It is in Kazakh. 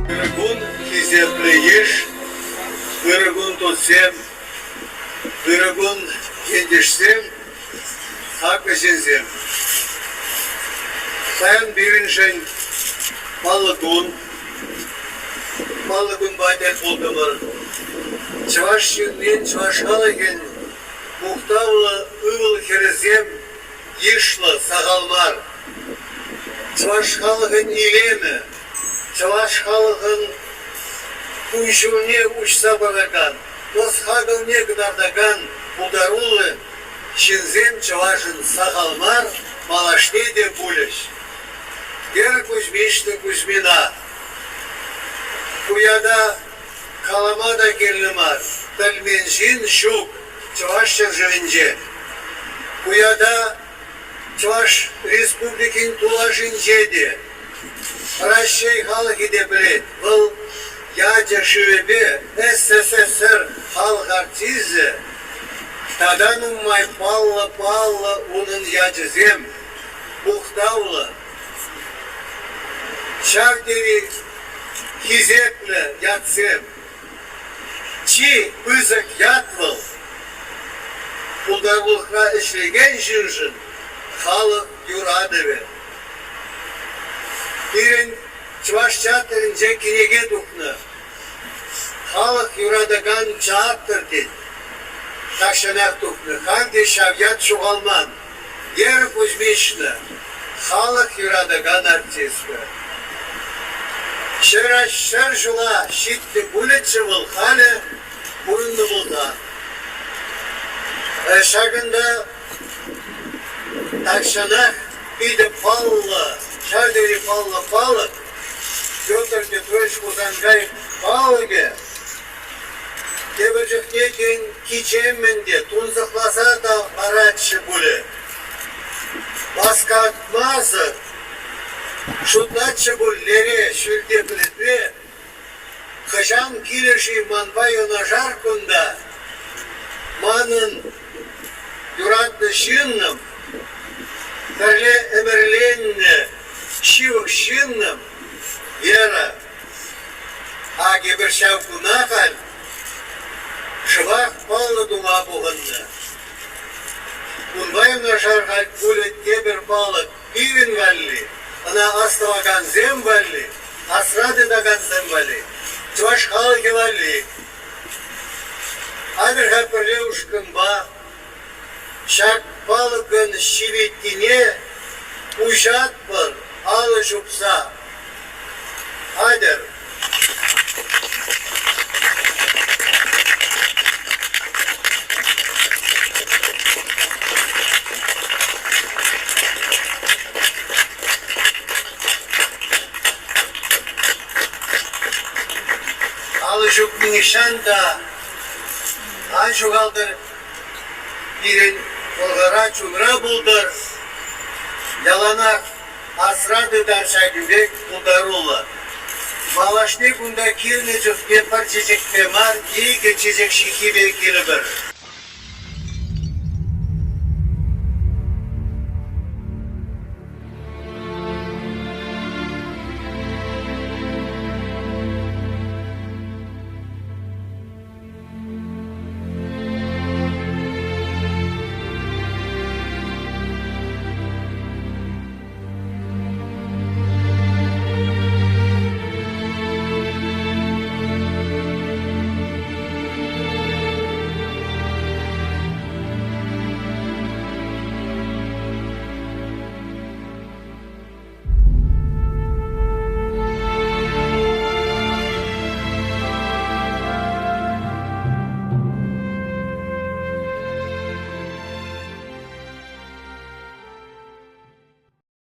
Кыргун хизепле еш, кыргун тотсем, кыргун ендешсем, хакы сенсем. Саян биріншін балыгун байтел болдымыр. Чаваш юнен чавашқалы ген, мұқтавлы ұвыл херезем, ешлы сағалмар. Чавашқалығын илемі, чавашқалығын ұйшуне ұшса бағаган, тосқағылне гдардаган ударулы, шинзем чавашын сағалмар, малашне де пулеш. Гер Кузьмишты Кузьмина, Куяда Каламада Герлимар, Тальменжин Шук, Чавашчар Живенже, Куяда Чаваш Республикин Тулашинжеде, Рашей халқы де білет, бұл ядя шүвебе СССР халық артизі, таданың май палла унын ядязем, бұқтаулы, шардери хизеплі ятсем, чи пызык ятвыл, ұлдарулыққа ішлеген жынжын, халық юрадыве. Бірін чваш чатырынже кенеге дұқны, халық юрадаган чааттыр дед, тақшанақ дұқны, ханде шавят шуғалман, ер Кузьмишны, халық юрадаган артисті. Шыр жыла шитті бүлетші бұл халі бұрынды бұлда. Шағында тақшанақ биді паллы, шардері паллы, Петр Петрович Кузангай палыге, тебіржіқтеген кичемінде тұнзықласа да аратшы бұлі. Басқа атмазы, шутнатшы бұллере шүлде білітве, қышам келеші манбай онажар күнда, манын юратны шынным, бірле әмірленні, шивық шынным, ера, аге бір шавкуна қал, шывақ палы дума бұғынны. Манбай онажар қал көлетке бір балық, бивін вәлі, ана астываган зем вәлі, асрадыдаган зем вәлі, чваш халығы вәлі. Адыр ғапырле ұшқын ба, шак балығын шиветтіне, ұжат бір, алы жұпса. Адыр. Alışık nişanda aşık aldır birin olgara çumra buldur yalanak asradı darşa güvek buldarulu Malaşne bunda kirnecik bir parçacık temar iyi geçecek şihi bir kiribir